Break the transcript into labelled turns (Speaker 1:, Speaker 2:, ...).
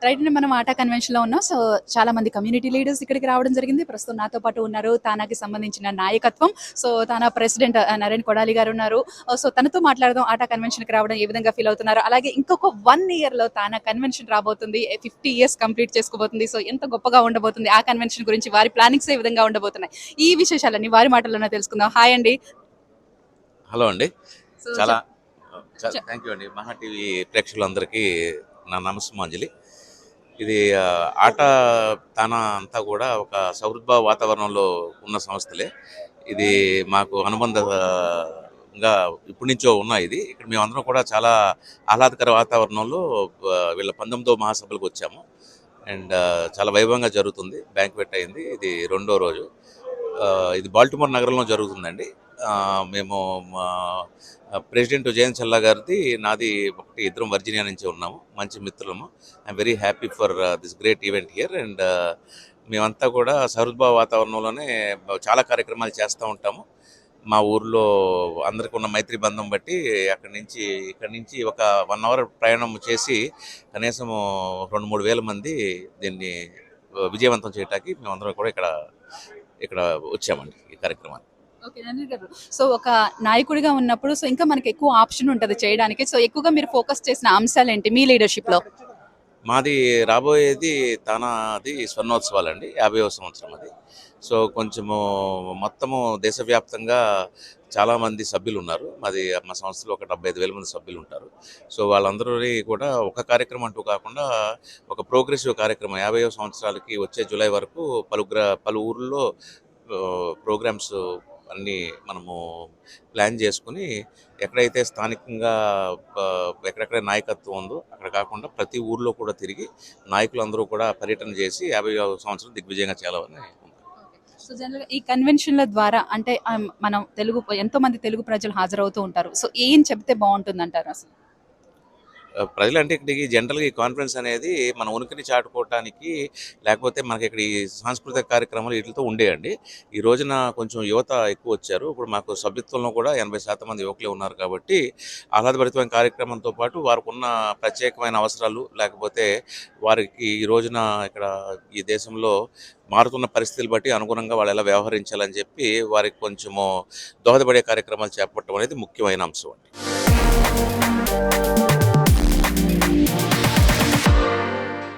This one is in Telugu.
Speaker 1: రైట్ అండి, మనం ఆటా కన్వెన్షన్‌లో ఉన్నాం. సో, చాలా మంది కమ్యూనిటీ లీడర్స్ ఇక్కడికి రావడం జరిగింది. ప్రస్తుతం నాతో పాటు ఉన్నారు తానాకి సంబంధించిన నాయకత్వం. So, TANA president Naren Kodali గారు ఉన్నారు. సో, తనతో మాట్లాడదాం. ఆటా కన్వెన్షన్‌కి రావడం ఏ విధంగా ఫీల్ అవుతున్నారు? అలాగే ఇంకొక 1 ఇయర్‌లో తానా కన్వెన్షన్ రాబోతుంది. 50 ఇయర్స్ కంప్లీట్ చేసుకోబోతుంది. సో, ఎంత గొప్పగా ఉండబోతుంది ఆ కన్వెన్షన్ గురించి, వారి ప్లానింగ్స్ ఏ విధంగా ఉండబోతున్నాయి? ఈ విశేషాలన్నీ వారి మాటల్లోనే తెలుసుకుందాం. హాయ్ అండి.
Speaker 2: హలో అండి.
Speaker 1: సో,
Speaker 2: చాలా
Speaker 1: చెప్
Speaker 2: థ్యాంక్ యూ అండి. మహా టీవీ ప్రేక్షకులందరికీ నా నమస్సుమాంజలి. ఇది ఆట తానా అంతా కూడా ఒక సౌహృద్భావ వాతావరణంలో ఉన్న సంస్థలే. ఇది మాకు అనుబంధంగా ఇప్పటి నుంచో ఉన్నాయి. ఇక్కడ మేమందరం కూడా చాలా ఆహ్లాదకర వాతావరణంలో వీళ్ళ 19వ మహాసభలకు వచ్చాము. అండ్ చాలా వైభవంగా జరుగుతుంది. బ్యాంక్వెట్ అయింది. ఇది రెండో రోజు. ఇది బాల్టిమోర్ నగరంలో జరుగుతుందండి. మేము మా ప్రెసిడెంట్ జయంత్ చల్లా గారిది, నాది ఒకటి, ఇద్దరం వర్జీనియా నుంచి ఉన్నాము, మంచి మిత్రులము. I'm very happy for this great event here. And మేమంతా కూడా సహృద్భావ వాతావరణంలోనే చాలా కార్యక్రమాలు చేస్తూ ఉంటాము. మా ఊర్లో అందరికీ ఉన్న మైత్రి బంధం బట్టి ఇక్కడి నుంచి ఒక 1 అవర్ ప్రయాణం చేసి కనీసం 2-3 వేల మంది దీన్ని విజయవంతం చేయడానికి మేమందరం కూడా ఇక్కడ ఇక్కడ వచ్చామండి ఈ కార్యక్రమాన్ని.
Speaker 1: ఓకే. నవీన్ గారు. సో, ఒక నాయకుడిగా ఉన్నప్పుడు సో, ఇంకా మనకి ఎక్కువ ఆప్షన్ ఉంటది చేయడానికి. సో, ఎక్కువగా మీరు ఫోకస్ చేసిన అంశాలేంటి మీ లీడర్‌షిప్‌లో?
Speaker 2: మాది రాబోయేది తానాది స్వర్ణోత్సవాలండి. 50వ సంవత్సరం అది. సో, కొంచెము మొత్తము దేశవ్యాప్తంగా చాలామంది సభ్యులున్నారు. మా సంస్థలో ఒక 75,000 మంది సభ్యులుంటారు. సో, వాళ్ళందరినీ కూడా ఒక కార్యక్రమం అంటూ కాకుండా ఒక ప్రోగ్రెసివ్ కార్యక్రమం 50వ సంవత్సరాలకి వచ్చే జూలై వరకు పలు ఊర్లలో ప్రోగ్రామ్స్ అన్నీ మనము ప్లాన్ చేసుకుని, ఎక్కడైతే స్థానికంగా ఎక్కడెక్కడ నాయకత్వం ఉందో అక్కడ కాకుండా ప్రతి ఊర్లో కూడా తిరిగి నాయకులందరూ కూడా పర్యటన చేసి 50వ సంవత్సరం దిగ్విజయంగా చేయాలని ఉంది.
Speaker 1: సో, జనరల్‌గా ఈ కన్వెన్షన్‌ల ద్వారా అంటే మనం ఎంతోమంది తెలుగు ప్రజలు హాజరవుతూ ఉంటారు. సో, ఏం చెప్తే బావుంటుందంటారు అసలు?
Speaker 2: ప్రజలంటే ఇక్కడికి జనరల్‌గా ఈ కాన్ఫరెన్స్ అనేది మన ఉనికిని చాటుకోవటానికి, లేకపోతే మనకి ఇక్కడ ఈ సాంస్కృతిక కార్యక్రమాలు వీటితో ఉండేయండి. ఈ రోజున కొంచెం యువత ఎక్కువ వచ్చారు. ఇప్పుడు మాకు సభ్యత్వంలో కూడా 80% మంది యువకులే ఉన్నారు కాబట్టి, ఆహ్లాదభరితమైన కార్యక్రమంతో పాటు వారికున్న ప్రత్యేకమైన అవసరాలు, లేకపోతే వారికి ఈ రోజున ఇక్కడ ఈ దేశంలో మారుతున్న పరిస్థితులు బట్టి అనుగుణంగా వాళ్ళు ఎలా వ్యవహరించాలని చెప్పి వారికి కొంచెము దోహదపడే కార్యక్రమాలు చేపట్టడం అనేది ముఖ్యమైన అంశం అండి.